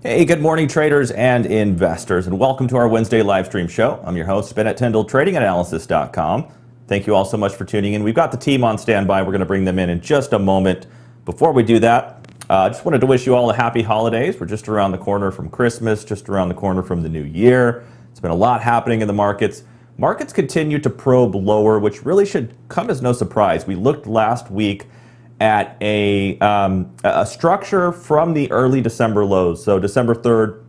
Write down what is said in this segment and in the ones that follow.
Hey, good morning, traders and investors, and welcome to our Wednesday live stream show. I'm your host, Bennett Tyndall, tradinganalysis.com. Thank you all so much for tuning in. We've got the team on standby. We're going to bring them in just a moment. Before we do that, I just wanted to wish you all a happy holidays. We're just around the corner from Christmas, just around the corner from the new year. It's been a lot happening in the markets. Markets continue to probe lower, which really should come as no surprise. We looked last week at a structure from the early December lows. So December 3rd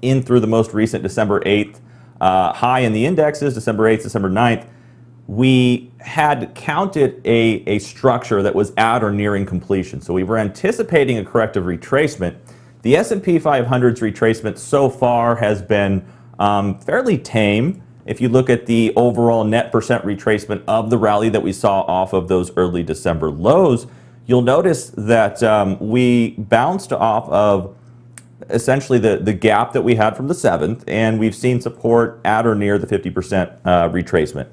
in through the most recent December 8th high in the indexes, December 8th, December 9th. We had counted a structure that was at or nearing completion. So we were anticipating a corrective retracement. The S&P 500's retracement so far has been fairly tame. If you look at the overall net percent retracement of the rally that we saw off of those early December lows, you'll notice that we bounced off of essentially the gap that we had from the 7th, and we've seen support at or near the 50% retracement.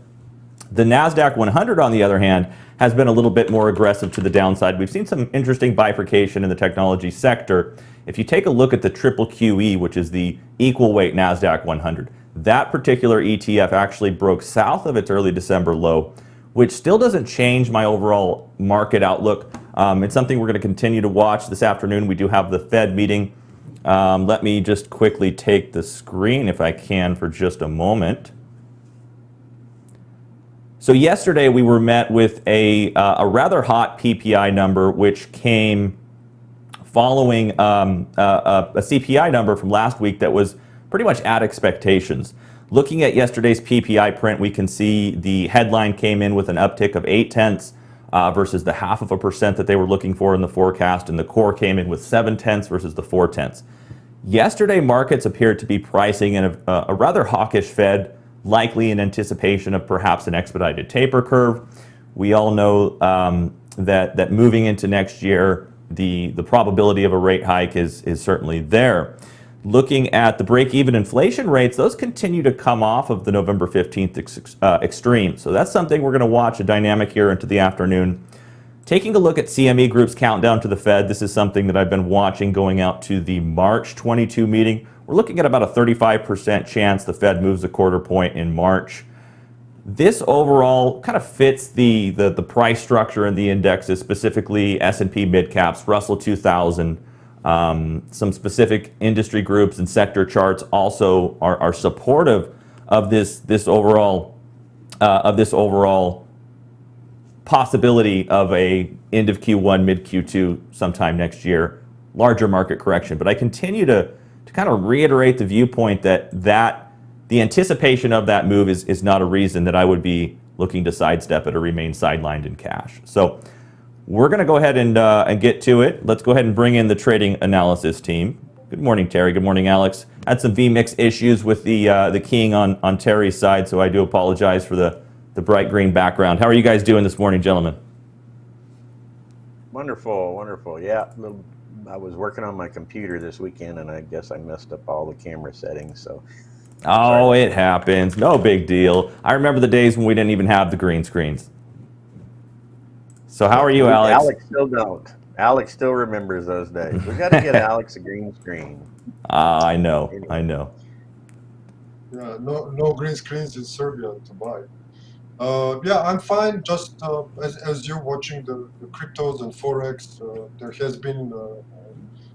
The NASDAQ 100, on the other hand, has been a little bit more aggressive to the downside. We've seen some interesting bifurcation in the technology sector. If you take a look at the triple QE, which is the equal weight NASDAQ 100, that particular ETF actually broke south of its early December low, which still doesn't change my overall market outlook. It's something we're going to continue to watch this afternoon. We do have the Fed meeting. Let me just quickly take the screen if I can for just a moment. So yesterday we were met with a rather hot PPI number, which came following a CPI number from last week that was pretty much at expectations. Looking at yesterday's PPI print, we can see the headline came in with an uptick of 0.8 versus the 0.5% that they were looking for in the forecast, and the core came in with 0.7 versus the 0.4. Yesterday, markets appeared to be pricing in a rather hawkish Fed, likely in anticipation of perhaps an expedited taper curve. We all know that moving into next year, the probability of a rate hike is certainly there. Looking at the break-even inflation rates, those continue to come off of the November 15th extreme. So that's something we're going to watch, a dynamic here into the afternoon. Taking a look at CME Group's countdown to the Fed, this is something that I've been watching going out to the March 22 meeting. We're looking at about a 35% chance the Fed moves a quarter point in March. This overall kind of fits the price structure in the indexes, specifically S&P mid-caps, Russell 2000. Some specific industry groups and sector charts also are supportive of this overall possibility of a end of Q1, mid Q2 sometime next year, larger market correction. But I continue to kind of reiterate the viewpoint that the anticipation of that move is not a reason that I would be looking to sidestep it or remain sidelined in cash. So we're going to go ahead and get to it. Let's go ahead and bring in the trading analysis team. Good morning, Terry. Good morning, Alex. Had some VMix issues with the keying on Terry's side, so I do apologize for the bright green background. How are you guys doing this morning, gentlemen? Wonderful, wonderful. Yeah, I was working on my computer this weekend, and I guess I messed up all the camera settings. So. Oh, it happens. No big deal. I remember the days when we didn't even have the green screens. So how are you, Alex? Alex still don't. Alex still remembers those days. We got to get Alex a green screen. I know. Anyway. I know. Yeah, no green screens in Serbia to buy. Yeah, I'm fine. Just as you're watching the cryptos and Forex, there has been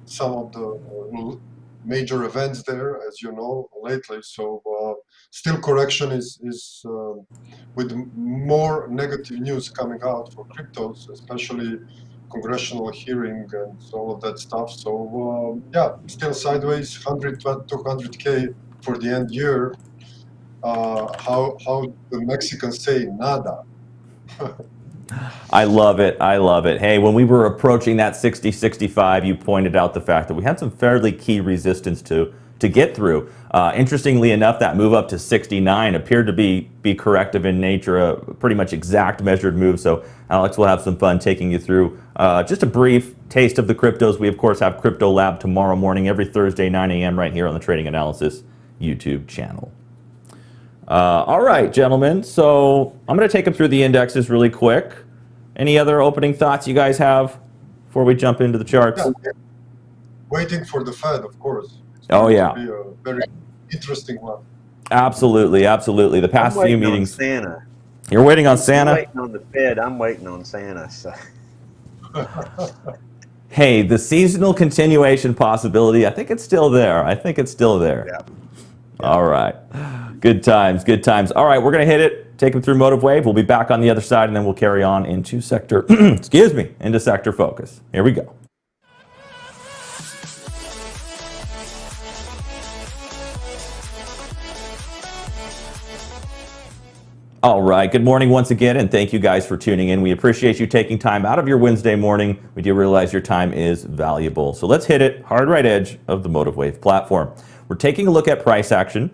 some of the major events there, as you know, lately. So still correction is with more negative news coming out for cryptos, especially congressional hearing and all of that stuff. So yeah, still sideways, 100 to 200K for the end year. How the Mexicans say nada. I love it. I love it. Hey, when we were approaching that 60-65, you pointed out the fact that we had some fairly key resistance to get through. Interestingly enough, that move up to 69 appeared to be corrective in nature, a pretty much exact measured move. So Alex will have some fun taking you through just a brief taste of the cryptos. We, of course, have Crypto Lab tomorrow morning, every Thursday, 9 a.m. right here on the Trading Analysis YouTube channel. All right, gentlemen. So I'm going to take them through the indexes really quick. Any other opening thoughts you guys have before we jump into the charts? waiting for the Fed, of course. It's Oh, going yeah. to be a very interesting one. Absolutely, absolutely. The past few waiting on meetings. Santa. You're waiting on You're Santa? waiting on the Fed. I'm waiting on Santa. So. Hey, the seasonal continuation possibility, I think it's still there. I think it's still there. Yeah. All right. Good times, good times. All right, we're going to hit it, take them through Motive Wave. We'll be back on the other side, and then we'll carry on into sector, excuse me, into sector focus. Here we go. All right, good morning once again, and thank you guys for tuning in. We appreciate you taking time out of your Wednesday morning. We do realize your time is valuable. So let's hit it, hard right edge of the Motive Wave platform. We're taking a look at price action.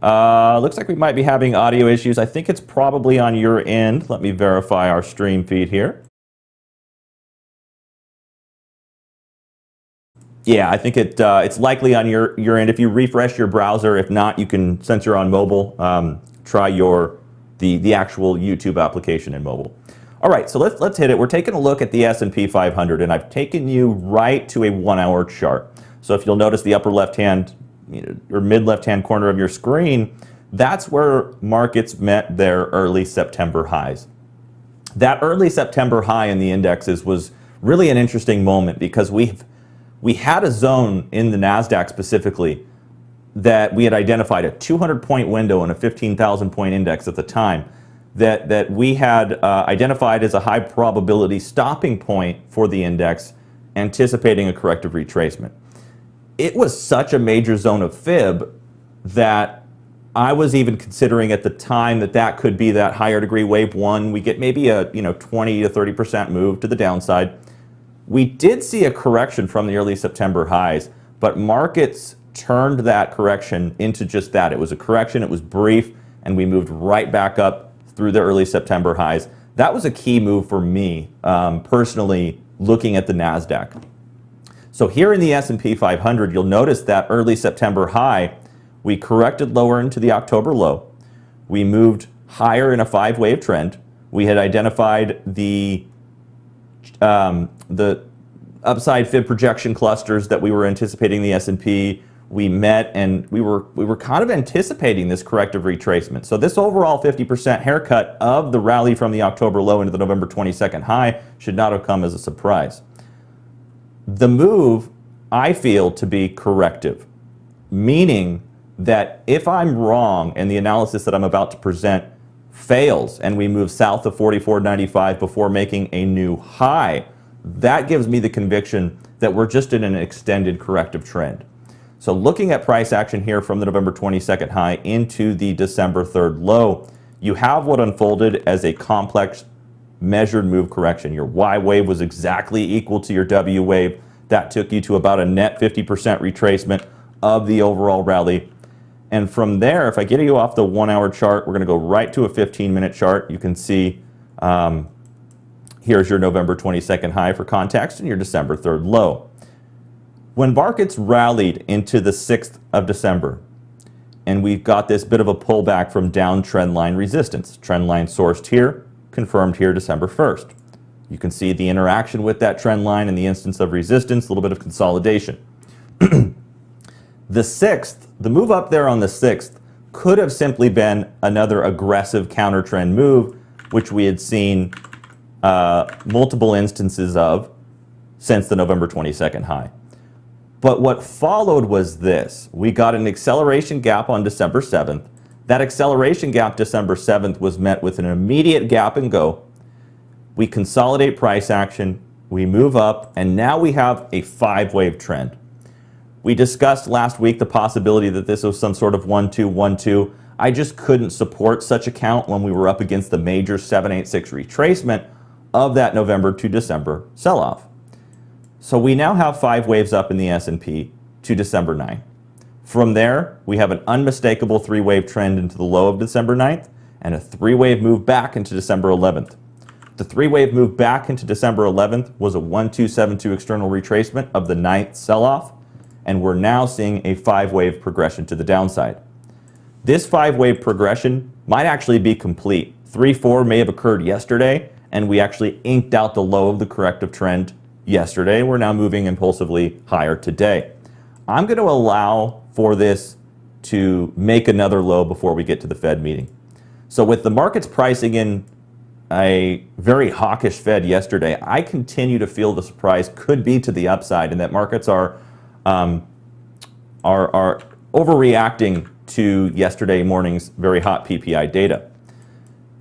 Looks like we might be having audio issues. I think it's probably on your end. Let me verify our stream feed here. Yeah, I think it's likely on your end. If you refresh your browser, if not, you can, since you're on mobile, try the actual YouTube application in mobile. All right, so let's hit it. We're taking a look at the S&P 500, and I've taken you right to a 1 hour chart. So if you'll notice the upper left-hand or mid-left-hand corner of your screen, that's where markets met their early September highs. That early September high in the indexes was really an interesting moment because we had a zone in the NASDAQ specifically that we had identified, a 200-point window and a 15,000-point index at the time, that we had identified as a high probability stopping point for the index, anticipating a corrective retracement. It was such a major zone of fib that I was even considering at the time that could be that higher degree wave one. We get maybe a 20 to 30% move to the downside. We did see a correction from the early September highs, but markets turned that correction into just that. It was a correction, it was brief, and we moved right back up through the early September highs. That was a key move for me, personally, looking at the NASDAQ. So here in the S&P 500, you'll notice that early September high, we corrected lower into the October low. We moved higher in a 5-wave trend. We had identified the upside fib projection clusters that we were anticipating the S&P. We met, and we were kind of anticipating this corrective retracement. So this overall 50% haircut of the rally from the October low into the November 22nd high should not have come as a surprise. The move, I feel to be corrective, meaning that if I'm wrong and the analysis that I'm about to present fails and we move south of 44.95 before making a new high, that gives me the conviction that we're just in an extended corrective trend. So looking at price action here from the November 22nd high into the December 3rd low, you have what unfolded as a complex measured move correction. Your Y wave was exactly equal to your W wave. That took you to about a net 50% retracement of the overall rally. And from there, if I get you off the 1 hour chart, we're going to go right to a 15-minute chart. You can see here's your November 22nd high for context and your December 3rd low. When markets rallied into the 6th of December, and we've got this bit of a pullback from downtrend line resistance, trend line sourced here, confirmed here December 1st. You can see the interaction with that trend line in the instance of resistance, a little bit of consolidation. The 6th, the move up there on the 6th could have simply been another aggressive counter trend move, which we had seen multiple instances of since the November 22nd high. But what followed was this. We got an acceleration gap on December 7th. That acceleration gap December 7th was met with an immediate gap and go. We consolidate price action, we move up, and now we have a 5-wave trend. We discussed last week the possibility that this was some sort of 1-2, 1-2. I just couldn't support such a count when we were up against the major 786 retracement of that November to December sell-off. So we now have 5 waves up in the S&P to December 9th. From there, we have an unmistakable 3-wave trend into the low of December 9th and a 3-wave move back into December 11th. The 3-wave move back into December 11th was a 1-2-7-2 external retracement of the 9th sell-off, and we're now seeing a 5-wave progression to the downside. This 5-wave progression might actually be complete. 3-4 may have occurred yesterday, and we actually inked out the low of the corrective trend yesterday. We're now moving impulsively higher today. I'm going to allow for this to make another low before we get to the Fed meeting. So with the markets pricing in a very hawkish Fed yesterday, I continue to feel the surprise could be to the upside, and that markets are overreacting to yesterday morning's very hot PPI data.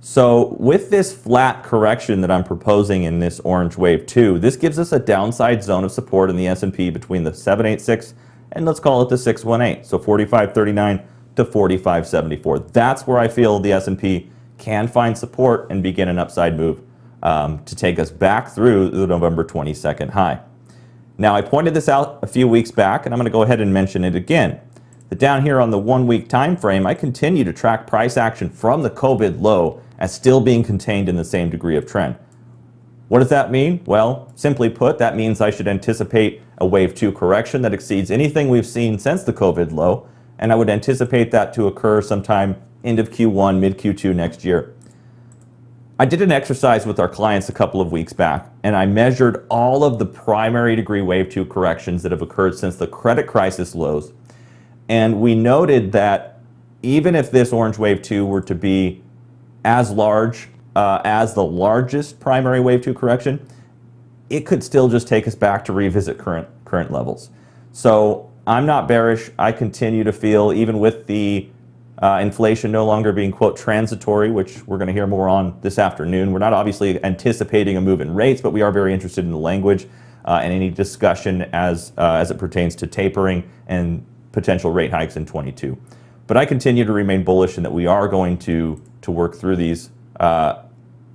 So with this flat correction that I'm proposing in this orange wave 2, this gives us a downside zone of support in the S&P between the 786 and let's call it the 618, so 45.39 to 45.74. That's where I feel the S&P can find support and begin an upside move to take us back through the November 22nd high. Now, I pointed this out a few weeks back, and I'm going to go ahead and mention it again. That down here on the 1 week time frame, I continue to track price action from the COVID low as still being contained in the same degree of trend. What does that mean? Well, simply put, that means I should anticipate a wave 2 correction that exceeds anything we've seen since the COVID low, and I would anticipate that to occur sometime end of Q1, mid Q2 next year. I did an exercise with our clients a couple of weeks back, and I measured all of the primary degree wave 2 corrections that have occurred since the credit crisis lows. And we noted that even if this orange wave 2 were to be as large as the largest primary wave 2 correction, it could still just take us back to revisit current levels. So I'm not bearish. I continue to feel, even with the inflation no longer being, quote, transitory, which we're going to hear more on this afternoon. We're not obviously anticipating a move in rates, but we are very interested in the language and any discussion as it pertains to tapering and potential rate hikes in 22. But I continue to remain bullish in that we are going to work through these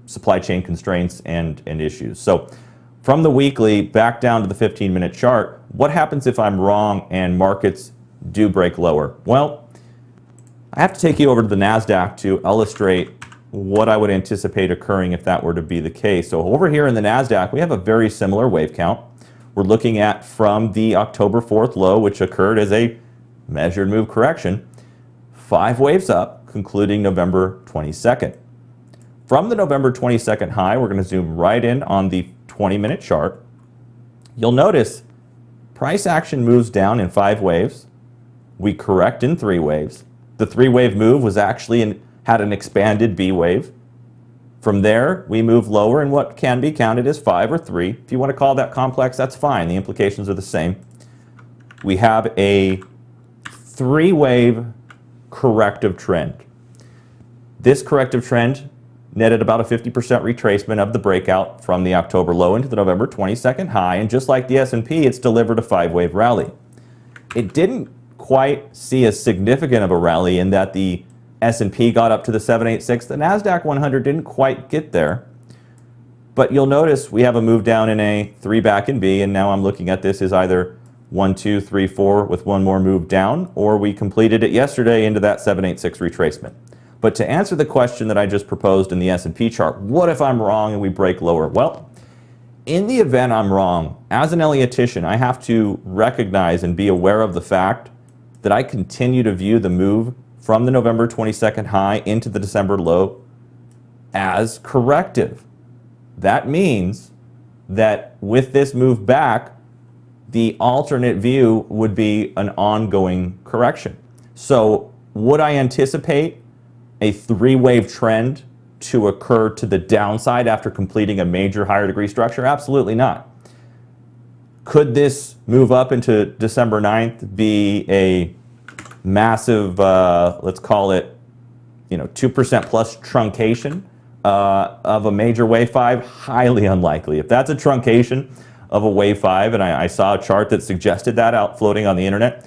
supply chain constraints and issues. So from the weekly back down to the 15-minute chart, what happens if I'm wrong and markets do break lower? Well, I have to take you over to the NASDAQ to illustrate what I would anticipate occurring if that were to be the case. So over here in the NASDAQ, we have a very similar wave count. We're looking at from the October 4th low, which occurred as a measured move correction, 5 waves up, concluding November 22nd. From the November 22nd high, we're going to zoom right in on the 20-minute chart. You'll notice price action moves down in 5 waves. We correct in 3 waves. The 3-wave move was actually had an expanded B wave. From there, we move lower in what can be counted as 5 or 3. If you want to call that complex, that's fine. The implications are the same. We have a 3-wave corrective trend. This corrective trend netted about a 50% retracement of the breakout from the October low into the November 22nd high, and just like the S&P, it's delivered a 5-wave rally. It didn't quite see as significant of a rally in that the S&P got up to the 786. The NASDAQ 100 didn't quite get there. But you'll notice we have a move down in a 3 back in B, and now I'm looking at this as either 1, 2, 3, 4 with one more move down, or we completed it yesterday into that 786 retracement. But to answer the question that I just proposed in the S&P chart, what if I'm wrong and we break lower? Well, in the event I'm wrong, as an Elliottician, I have to recognize and be aware of the fact that I continue to view the move from the November 22nd high into the December low as corrective. That means that with this move back, the alternate view would be an ongoing correction. So would I anticipate a 3-wave trend to occur to the downside after completing a major higher degree structure? Absolutely not. Could this move up into December 9th be a massive, let's call it, 2% plus truncation of a major wave 5? Highly unlikely. If that's a truncation of a wave 5, and I saw a chart that suggested that out floating on the internet,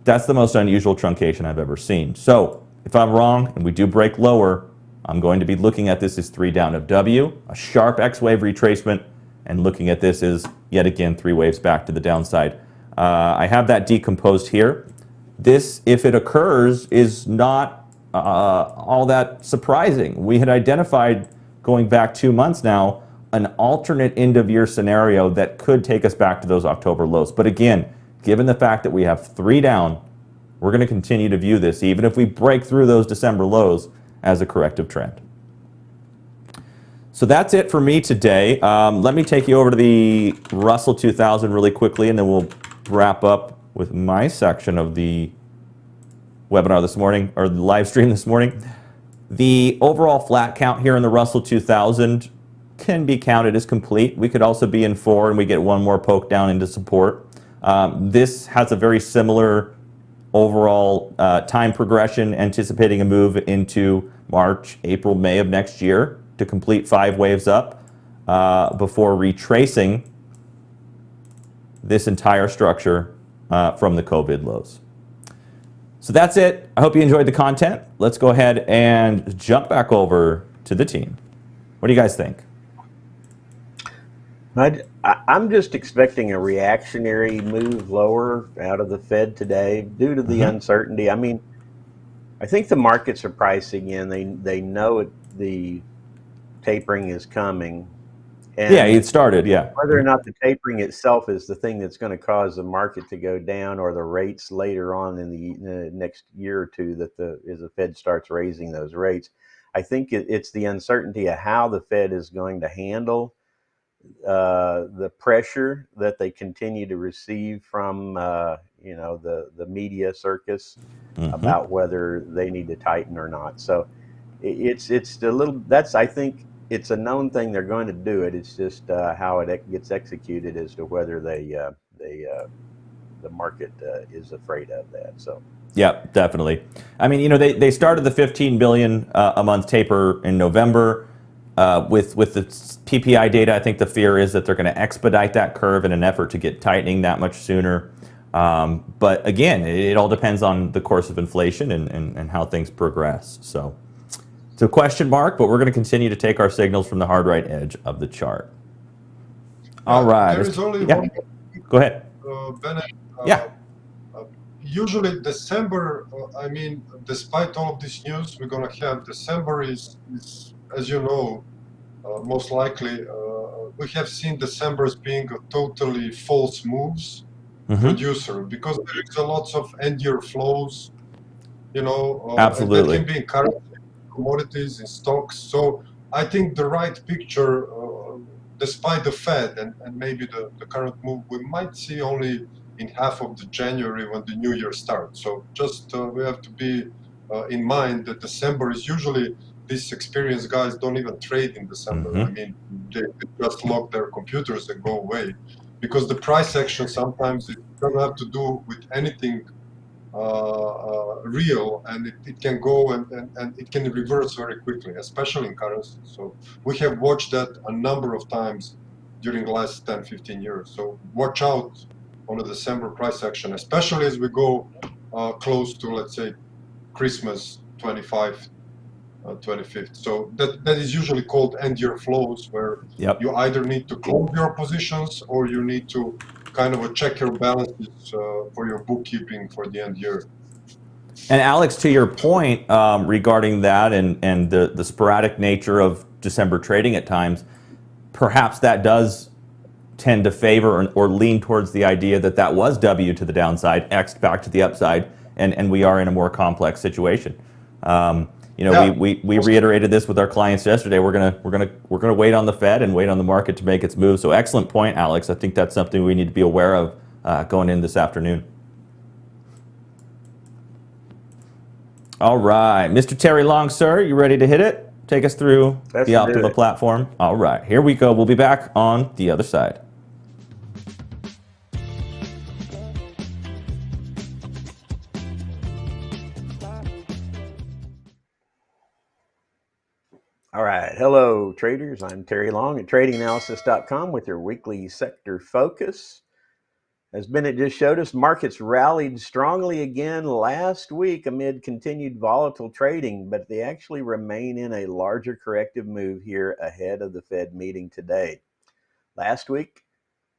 that's the most unusual truncation I've ever seen. So if I'm wrong and we do break lower, I'm going to be looking at this as 3 down of W, a sharp X wave retracement, and looking at this as, yet again, 3 waves back to the downside. I have that decomposed here. This, if it occurs, is not all that surprising. We had identified, going back 2 months now, an alternate end-of-year scenario that could take us back to those October lows. But again, given the fact that we have 3 down, we're going to continue to view this, even if we break through those December lows, as a corrective trend. So that's it for me today. Let me take you over to the Russell 2000 really quickly, and then we'll wrap up with my section of the webinar this morning, or the live stream this morning. The overall flat count here in the Russell 2000 can be counted as complete. We could also be in 4 and we get one more poke down into support. This has a very similar overall time progression, anticipating a move into March, April, May of next year to complete 5 waves up before retracing this entire structure from the COVID lows. So that's it. I hope you enjoyed the content. Let's go ahead and jump back over to the team. What do you guys think? I'm just expecting a reactionary move lower out of the Fed today due to the uncertainty. I mean, I think the markets are pricing in. They know the tapering is coming. And yeah, it started, yeah. Whether or not the tapering itself is the thing that's going to cause the market to go down, or the rates later on in the next year or two as the Fed starts raising those rates, I think it's the uncertainty of how the Fed is going to handle the pressure that they continue to receive from the media circus about whether they need to tighten or not. So it's a little, I think it's a known thing they're going to do it. It's just how it gets executed as to whether the market is afraid of that. So. Yeah, definitely. I mean, they started the 15 billion a month taper in November. With the PPI data, I think the fear is that they're going to expedite that curve in an effort to get tightening that much sooner. But again, it all depends on the course of inflation and how things progress. So it's a question mark, but we're going to continue to take our signals from the hard right edge of the chart. All right. There is only one. Go ahead. Bennett, yeah. Usually December, I mean, despite all of this news, we're going to have December is, as you know, most likely, we have seen December as being a totally false moves producer, because there is a lot of end-year flows, absolutely, and that can be in currency, commodities, in stocks. So I think the right picture, despite the Fed and maybe the current move, we might see only in half of the January when the new year starts. So just we have to be in mind that December is usually, these experienced guys don't even trade in December. I mean, they just lock their computers and go away, because the price action sometimes it doesn't have to do with anything real, and it can go and it can reverse very quickly, especially in currency. So we have watched that a number of times during the last 10-15 years. So watch out on the December price action, especially as we go close to, let's say, Christmas 25th. So that is usually called end-year flows, where you either need to close your positions or you need to kind of check your balances for your bookkeeping for the end year. And Alex, to your point regarding that and the sporadic nature of December trading at times, perhaps that does tend to favor or lean towards the idea that was W to the downside, X back to the upside, and we are in a more complex situation. We reiterated this with our clients yesterday. We're gonna wait on the Fed and wait on the market to make its move. So excellent point, Alex. I think that's something we need to be aware of going in this afternoon. All right, Mr. Terry Long, sir, you ready to hit it? Take us through the Optima platform. All right, here we go. We'll be back on the other side. All right. Hello, traders. I'm Terry Long at tradinganalysis.com with your weekly sector focus. As Bennett just showed us, markets rallied strongly again last week amid continued volatile trading, but they actually remain in a larger corrective move here ahead of the Fed meeting today. Last week,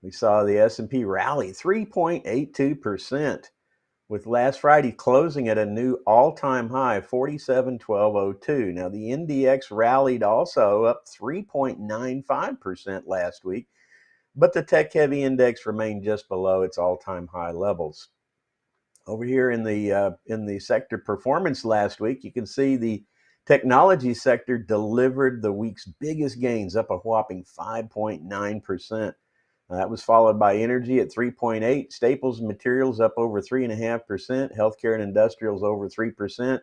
we saw the S&P rally 3.82%. with last Friday closing at a new all-time high, 47,1202. Now, the NDX rallied also up 3.95% last week, but the tech-heavy index remained just below its all-time high levels. Over here in the sector performance last week, you can see the Technology sector delivered the week's biggest gains, up a whopping 5.9%. That was followed by energy at 3.8%, staples and materials up over 3.5%, healthcare and industrials over 3%.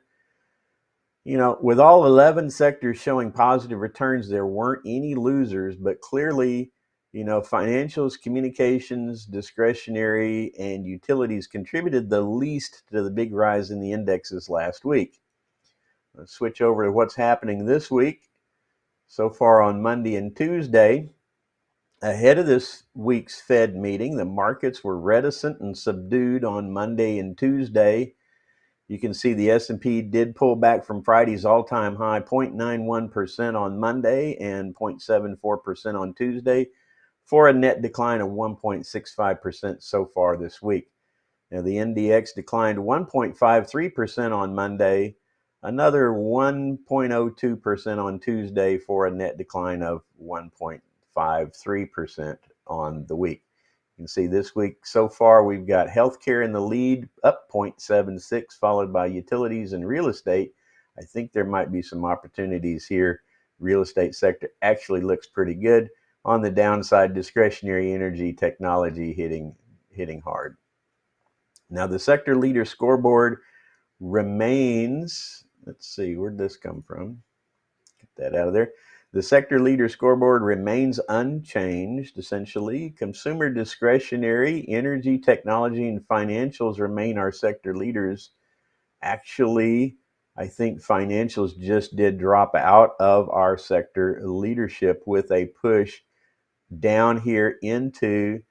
You know, with all 11 sectors showing positive returns, there weren't any losers, but clearly, you know, financials, communications, discretionary, and utilities contributed the least to the big rise in the indexes last week. Let's switch over to what's happening this week. So far on Monday and Tuesday, ahead of this week's Fed meeting, the markets were reticent and subdued on Monday and Tuesday. You can see the S&P did pull back from Friday's all-time high, 0.91% on Monday and 0.74% on Tuesday, for a net decline of 1.65% so far this week. Now, the NDX declined 1.53% on Monday, another 1.02% on Tuesday, for a net decline of 1.53% on the week. You can see this week so far we've got healthcare in the lead, up 0.76, followed by utilities and real estate. I think there might be some opportunities here. Real estate sector actually looks pretty good. On the downside, discretionary energy, technology hitting hard. Now the sector leader scoreboard remains, let's see, where'd this come from? Get that out of there. The sector leader scoreboard remains unchanged, essentially. Consumer discretionary, energy, technology, and financials remain our sector leaders. Actually, I think financials just did drop out of our sector leadership with a push down here into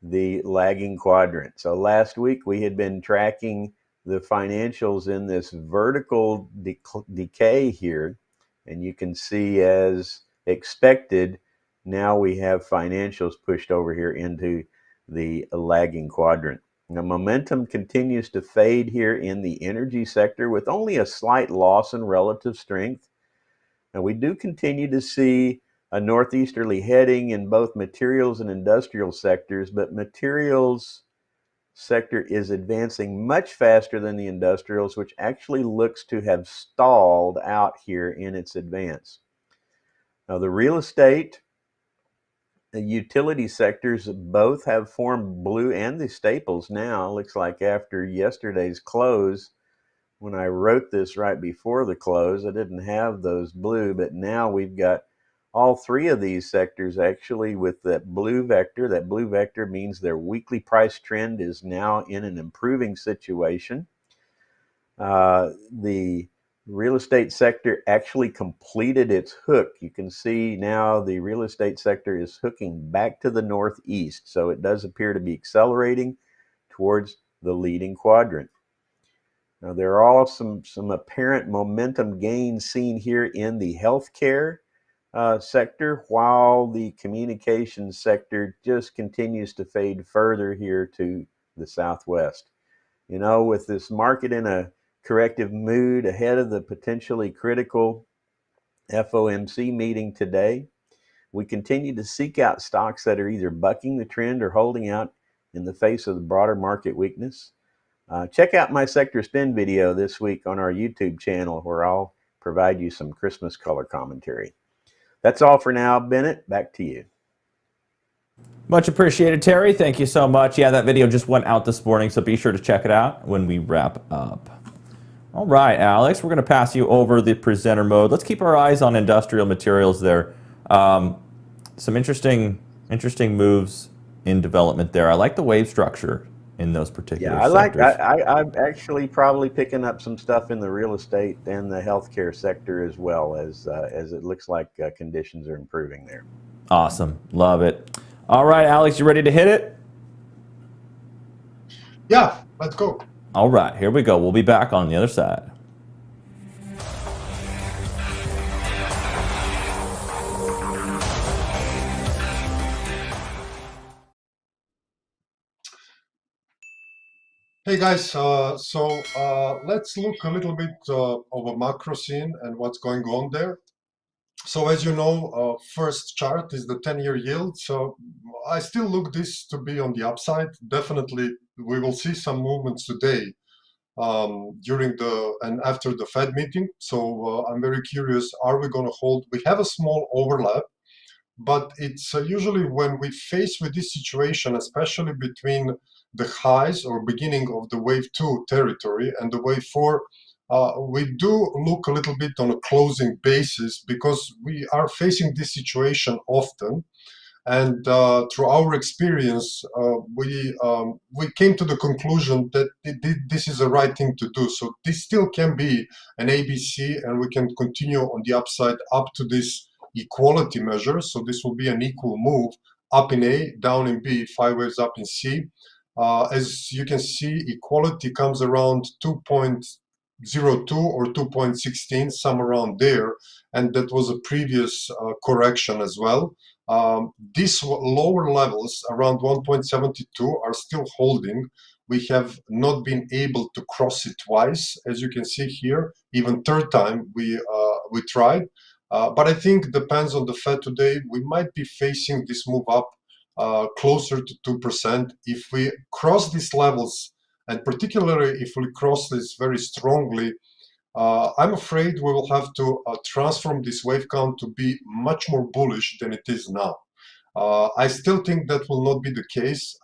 the lagging quadrant. So last week we had been tracking the financials in this vertical decay here. And you can see, as expected, now we have financials pushed over here into the lagging quadrant. Now, momentum continues to fade here in the energy sector with only a slight loss in relative strength. Now, we do continue to see a northeasterly heading in both materials and industrial sectors, but materials sector is advancing much faster than the industrials, which actually looks to have stalled out here in its advance. Now, the real estate, the utility sectors both have formed blue, and the staples now. Looks like after yesterday's close, when I wrote this right before the close, I didn't have those blue, but now we've got all three of these sectors actually with that blue vector. That blue vector means their weekly price trend is now in an improving situation. The real estate sector actually completed its hook. You can see now the real estate sector is hooking back to the northeast. So it does appear to be accelerating towards the leading quadrant. Now, there are some apparent momentum gains seen here in the healthcare sector, while the communications sector just continues to fade further here to the southwest. You know, with this market in a corrective mood ahead of the potentially critical FOMC meeting today, we continue to seek out stocks that are either bucking the trend or holding out in the face of the broader market weakness. Check out my sector spin video this week on our YouTube channel, where I'll provide you some Christmas color commentary. That's all for now. Bennett, back to you. Much appreciated, Terry. Thank you so much. Yeah, that video just went out this morning, so be sure to check it out when we wrap up. All right, Alex, we're going to pass you over the presenter mode. Let's keep our eyes on industrial materials there. Some interesting moves in development there. I like the wave structure in those particular sectors. I'm actually probably picking up some stuff in the real estate and the healthcare sector as well, as it looks like conditions are improving there. Awesome. Love it. All right, Alex, you ready to hit it? Yeah, let's go. All right, here we go. We'll be back on the other side. Hey guys, let's look a little bit of a macro scene and what's going on there. So as you know, first chart is the 10-year yield. So I still look this to be on the upside. Definitely, we will see some movements today during and after the Fed meeting. So I'm very curious, are we going to hold? We have a small overlap, but it's usually when we face with this situation, especially between the highs or beginning of the wave 2 territory and the wave 4, we do look a little bit on a closing basis because we are facing this situation often. And through our experience, we came to the conclusion that this is the right thing to do. So this still can be an ABC, and we can continue on the upside up to this equality measure. So this will be an equal move, up in A, down in B, 5 waves up in C. As you can see, equality comes around 2.02 or 2.16, some around there, and that was a previous correction as well. These lower levels around 1.72 are still holding. We have not been able to cross it twice, as you can see here. Even third time we tried, but I think depends on the Fed today. We might be facing this move up closer to 2%. If we cross these levels, and particularly if we cross this very strongly, I'm afraid we will have to transform this wave count to be much more bullish than it is now. I still think that will not be the case.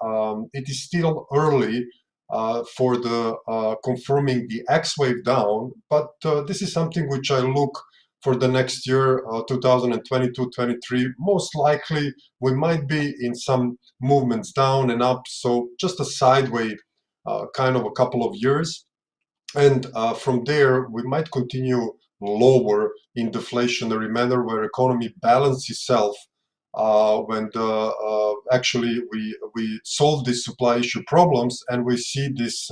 It is still early for the confirming the X wave down, but this is something which I look for the next year, 2022-23. Most likely we might be in some movements down and up, so just a sideway kind of a couple of years. And from there, we might continue lower in deflationary manner where economy balances itself when actually we solve these supply issue problems and we see this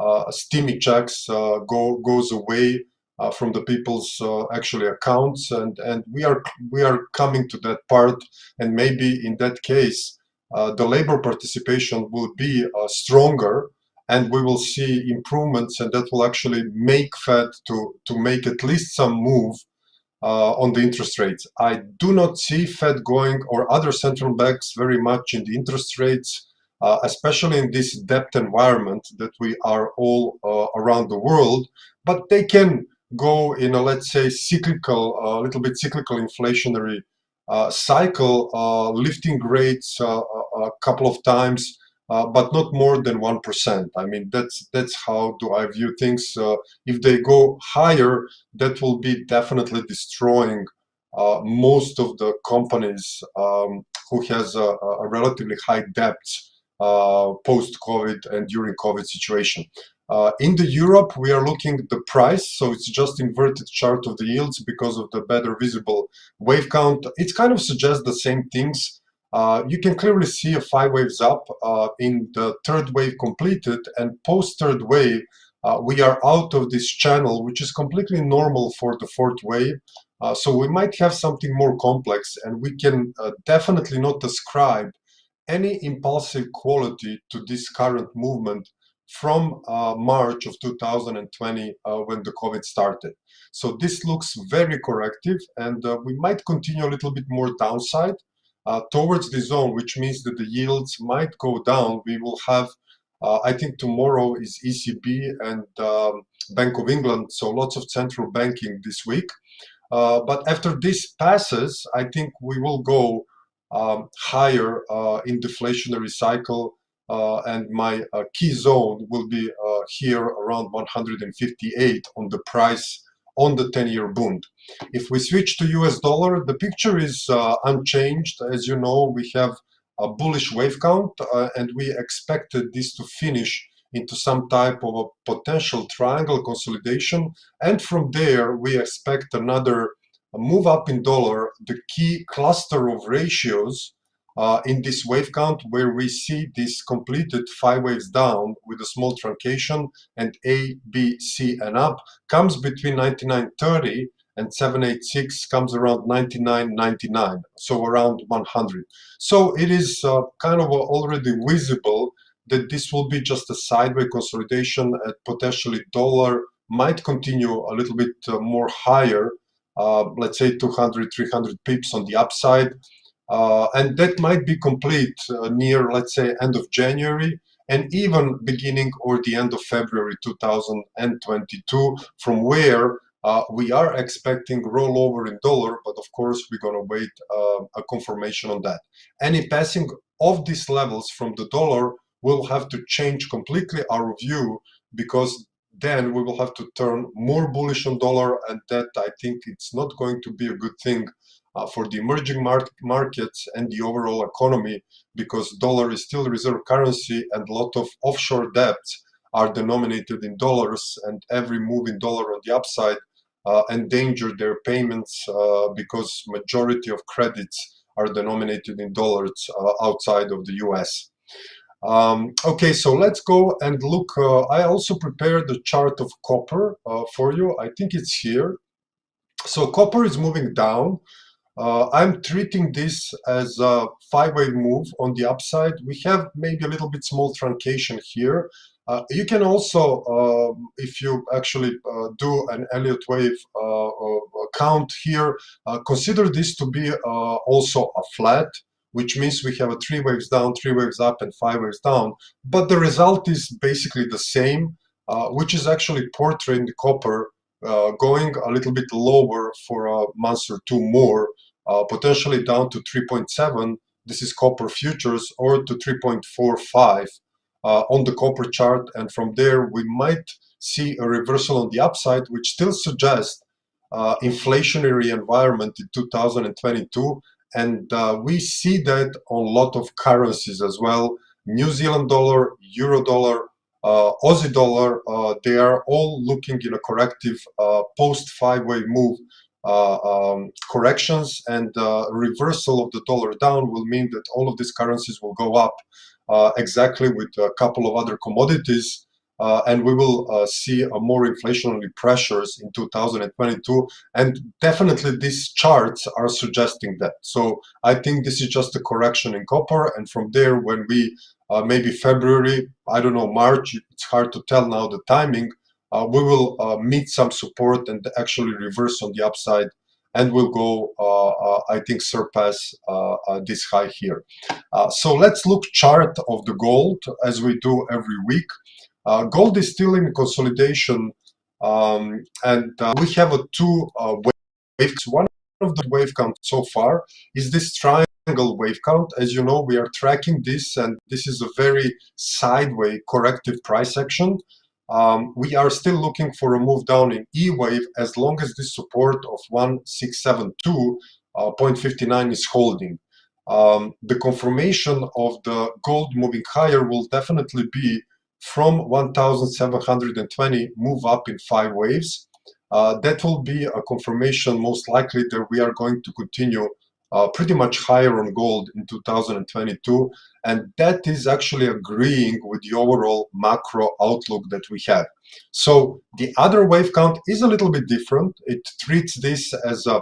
stimmy checks goes away from the people's actually accounts, and we are coming to that part, and maybe in that case the labor participation will be stronger, and we will see improvements, and that will actually make Fed to make at least some move on the interest rates. I do not see Fed going or other central banks very much in the interest rates, especially in this debt environment that we are all around the world, but they can go in a, let's say, cyclical, a little bit cyclical inflationary cycle, lifting rates a couple of times, but not more than 1%. I mean, that's how do I view things. If they go higher, that will be definitely destroying most of the companies who has a relatively high debt post-COVID and during COVID situation. In the Europe, we are looking at the price, so it's just inverted chart of the yields because of the better visible wave count. It kind of suggests the same things. You can clearly see a 5 waves up in the third wave completed, and post third wave, we are out of this channel, which is completely normal for the fourth wave. So we might have something more complex, and we can definitely not ascribe any impulsive quality to this current movement from March of 2020 when the COVID started. So this looks very corrective, and we might continue a little bit more downside towards the zone, which means that the yields might go down. We will have, I think tomorrow is ECB and Bank of England, so lots of central banking this week. But after this passes, I think we will go higher in deflationary cycle, and my key zone will be here around 158 on the price on the 10-year bond. If we switch to US dollar, the picture is unchanged. As you know, we have a bullish wave count, and we expected this to finish into some type of a potential triangle consolidation, and from there we expect another move up in dollar. The key cluster of ratios in this wave count, where we see this completed 5 waves down with a small truncation and A, B, C, and up, comes between 99.30 and 786, comes around 99.99, so around 100. So it is kind of already visible that this will be just a sideways consolidation, at potentially dollar might continue a little bit more higher, let's say 200, 300 pips on the upside. And that might be complete near, let's say, end of January. and even beginning or the end of February 2022, from where we are expecting rollover in dollar, but of course we're going to wait a confirmation on that. Any passing of these levels from the dollar will have to change completely our view, because then we will have to turn more bullish on dollar, and that I think it's not going to be a good thing for the emerging markets and the overall economy, because dollar is still reserve currency and a lot of offshore debts are denominated in dollars, and every move in dollar on the upside endanger their payments because majority of credits are denominated in dollars outside of the US. Okay, so let's go and look. I also prepared the chart of copper for you. I think it's here. So copper is moving down. I'm treating this as a 5-wave move on the upside. We have maybe a little bit small truncation here. You can also, if you actually do an Elliott Wave count here, consider this to be also a flat, which means we have a 3 waves down, 3 waves up, and 5 waves down. But the result is basically the same, which is actually portraying the copper going a little bit lower for a month or two more, potentially down to 3.7. This is copper futures, or to 3.45 on the copper chart. And from there, we might see a reversal on the upside, which still suggests inflationary environment in 2022. And we see that on a lot of currencies as well. New Zealand dollar, euro dollar, Aussie dollar, they are all looking in a corrective post 5-wave move corrections, and reversal of the dollar down will mean that all of these currencies will go up exactly with a couple of other commodities, and we will see more inflationary pressures in 2022, and definitely these charts are suggesting that. So I think this is just a correction in copper, and from there, when we maybe February, I don't know, March, it's hard to tell now the timing, we will meet some support and actually reverse on the upside, and we'll go, I think, surpass this high here. So let's look chart of the gold as we do every week. Gold is still in consolidation, and we have a two waves. One of the wave count so far is this triangle wave count. As you know, we are tracking this, and this is a very sideways corrective price action. We are still looking for a move down in E wave as long as this support of 1672.59 is holding. The confirmation of the gold moving higher will definitely be from 1720 move up in 5 waves. That will be a confirmation most likely that we are going to continue pretty much higher on gold in 2022, and that is actually agreeing with the overall macro outlook that we have. So the other wave count is a little bit different. It treats this as a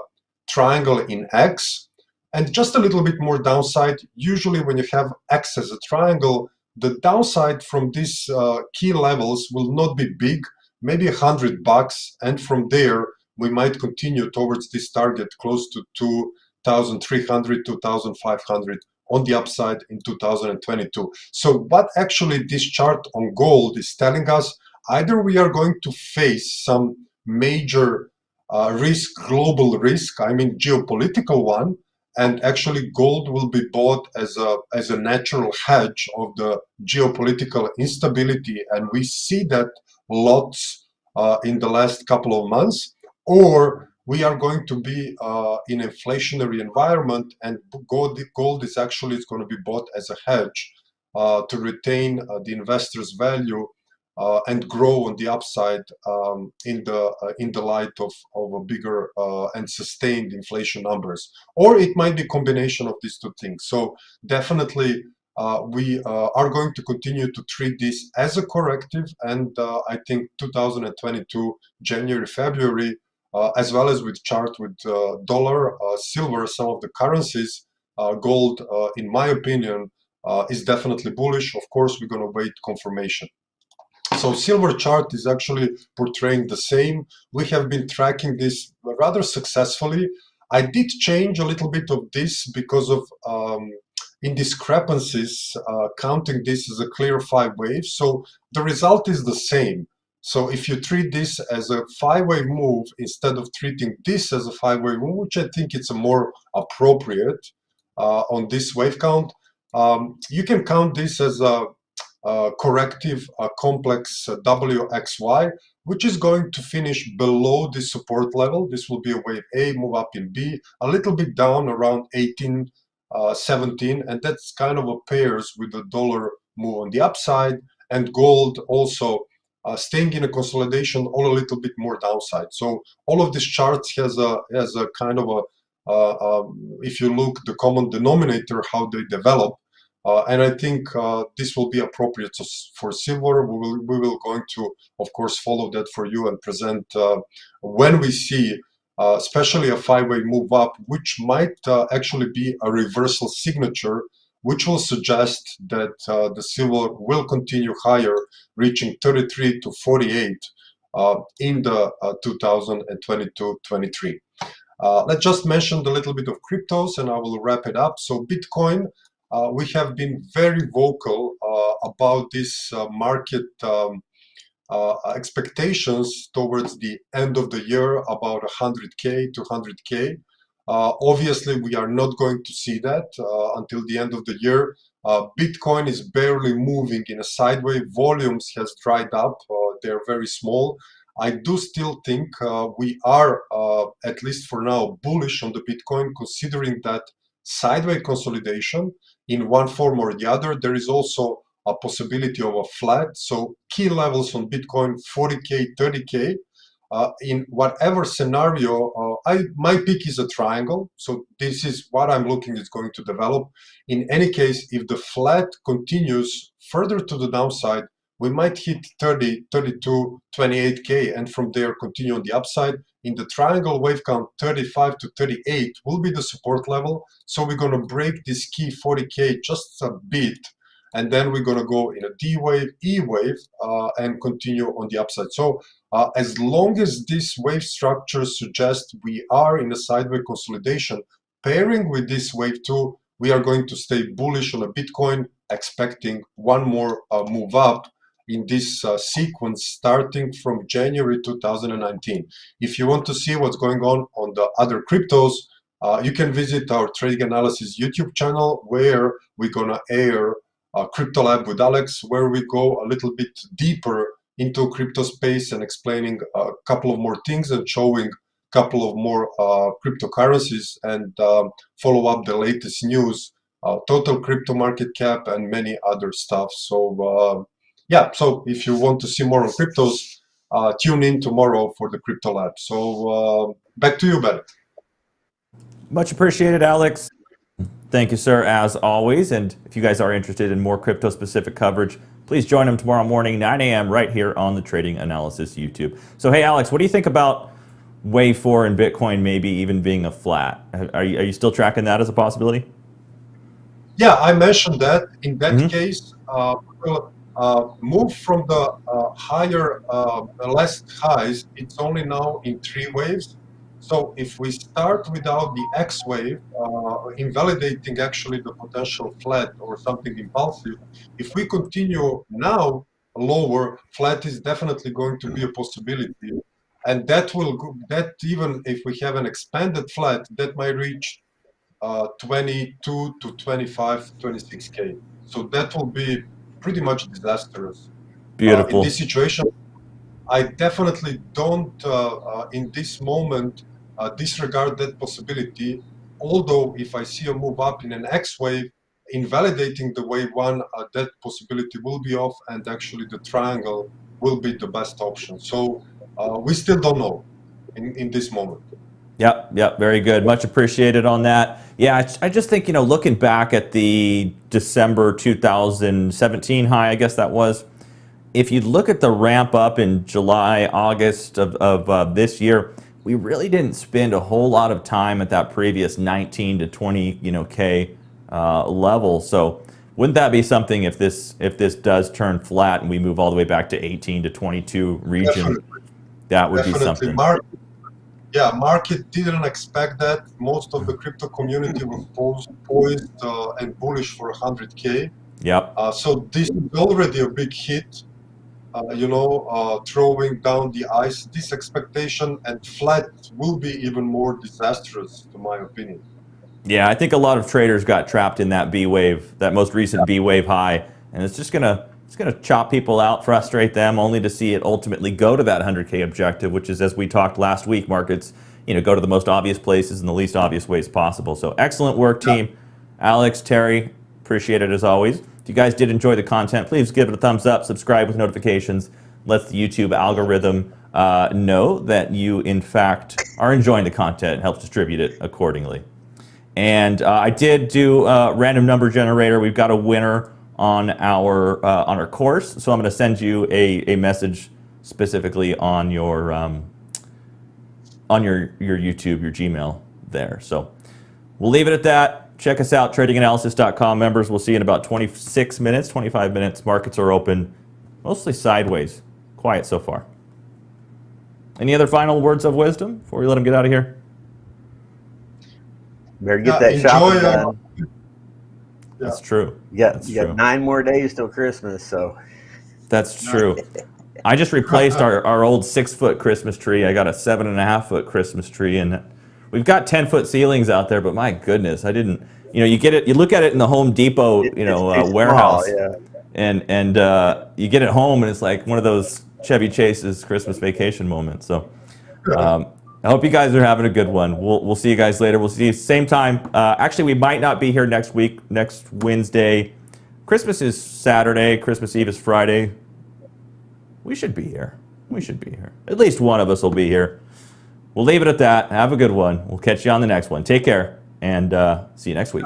triangle in X, and just a little bit more downside. Usually when you have X as a triangle, the downside from these key levels will not be big, maybe $100, and from there we might continue towards this target close to 2,300, 2,500 on the upside in 2022. So what actually this chart on gold is telling us, either we are going to face some major risk, global risk, I mean geopolitical one, and actually gold will be bought as a natural hedge of the geopolitical instability, and we see that lots in the last couple of months, or we are going to be in inflationary environment, and gold is actually going to be bought as a hedge to retain the investor's value and grow on the upside in the light of a bigger and sustained inflation numbers. Or it might be a combination of these two things. So definitely we are going to continue to treat this as a corrective, and I think 2022, January, February, as well as with chart with dollar, silver, some of the currencies, gold, in my opinion, is definitely bullish. Of course, we're going to wait confirmation. So silver chart is actually portraying the same. We have been tracking this rather successfully. I did change a little bit of this because of discrepancies, counting this as a clear 5 waves. So the result is the same. So if you treat this as a 5-wave move instead of treating this as a 5-wave move, which I think it's a more appropriate on this wave count, you can count this as a corrective complex WXY, which is going to finish below the support level. This will be a wave A, move up in B, a little bit down around 18, 17, and that's kind of a pairs with the dollar move on the upside, and gold also staying in a consolidation or a little bit more downside. So all of these charts has a kind of a if you look the common denominator, how they develop. And I think this will be appropriate for silver. We will going to, of course, follow that for you and present when we see, especially a 5-way move up, which might actually be a reversal signature, which will suggest that the silver will continue higher, reaching 33 to 48 in the 2022-23. Let's just mention a little bit of cryptos and I will wrap it up. So Bitcoin, we have been very vocal about this market expectations towards the end of the year, about 100K to 100K. Obviously, we are not going to see that until the end of the year. Bitcoin is barely moving in a sideways. Volumes has dried up. They're very small. I do still think we are, at least for now, bullish on the Bitcoin, considering that sideways consolidation in one form or the other. There is also a possibility of a flat. So key levels on Bitcoin, 40K, 30K. In whatever scenario, my pick is a triangle. So this is what I'm looking is going to develop. In any case, if the flat continues further to the downside, we might hit 30, 32, 28K, and from there continue on the upside. In the triangle wave count, 35 to 38 will be the support level. So we're going to break this key 40K just a bit, and then we're going to go in a D wave, E wave, and continue on the upside. So as long as this wave structure suggests we are in a sideways consolidation, pairing with this wave 2, we are going to stay bullish on a Bitcoin, expecting one more move up in this sequence starting from January 2019. If you want to see what's going on the other cryptos, you can visit our Trading Analysis YouTube channel, where we're gonna air Crypto Lab with Alex, where we go a little bit deeper into crypto space and explaining a couple of more things and showing a couple of more cryptocurrencies, and follow up the latest news, total crypto market cap, and many other stuff. So yeah, so if you want to see more on cryptos, tune in tomorrow for the Crypto Lab. So back to you, Ben. Much appreciated, Alex. Thank you, sir, as always. And if you guys are interested in more crypto-specific coverage, please join them tomorrow morning, 9 a.m. right here on the Trading Analysis YouTube. So, hey, Alex, what do you think about Wave 4 and Bitcoin maybe even being a flat? Are you still tracking that as a possibility? Yeah, I mentioned that. In that case, we'll move from the higher, less highs. It's only now in 3 waves. So if we start without the X wave, invalidating actually the potential flat or something impulsive, if we continue now lower, flat is definitely going to be a possibility. And that will go, that even if we have an expanded flat, that might reach 22 to 25, 26K. So that will be pretty much disastrous. Beautiful. In this situation, I definitely don't, in this moment, disregard that possibility. Although if I see a move up in an X wave, invalidating the wave 1, that possibility will be off, and actually the triangle will be the best option. So we still don't know in this moment. Yep, very good. Much appreciated on that. Yeah, I just think, you know, looking back at the December 2017 high, I guess that was, if you look at the ramp up in July, August of this year, we really didn't spend a whole lot of time at that previous 19 to 20, K level. So wouldn't that be something if this does turn flat and we move all the way back to 18 to 22 region? Definitely. That would be something. yeah, market didn't expect that. Most of the crypto community was poised and bullish for 100K. Yep. So this is already a big hit. Throwing down the ice. This expectation and flat will be even more disastrous, to my opinion. Yeah, I think a lot of traders got trapped in that B wave, that most recent B wave high, and it's gonna chop people out, frustrate them, only to see it ultimately go to that 100K objective, which is, as we talked last week, markets go to the most obvious places in the least obvious ways possible. So excellent work, team. Alex, Terry, appreciate it as always. If you guys did enjoy the content, please give it a thumbs up, subscribe with notifications, let the YouTube algorithm know that you in fact are enjoying the content and helps distribute it accordingly. And I did do a random number generator. We've got a winner on our course, so I'm going to send you a message specifically on your YouTube, your Gmail there. So we'll leave it at that. Check us out, tradinganalysis.com members. We'll see you in about 26 minutes, 25 minutes. Markets are open, mostly sideways. Quiet so far. Any other final words of wisdom before we let them get out of here? Better get that shopping done. That's true. You got 9 more days till Christmas, so. That's true. I just replaced our old 6-foot Christmas tree. I got a 7.5-foot Christmas tree, and we've got 10-foot ceilings out there. But my goodness, I didn't. You get it. You look at it in the Home Depot, warehouse, small, and you get it home, and it's like one of those Chevy Chase's Christmas vacation moments. So. I hope you guys are having a good one. We'll see you guys later. We'll see you same time. Actually, we might not be here next week, next Wednesday. Christmas is Saturday. Christmas Eve is Friday. We should be here. We should be here. At least one of us will be here. We'll leave it at that. Have a good one. We'll catch you on the next one. Take care, and see you next week.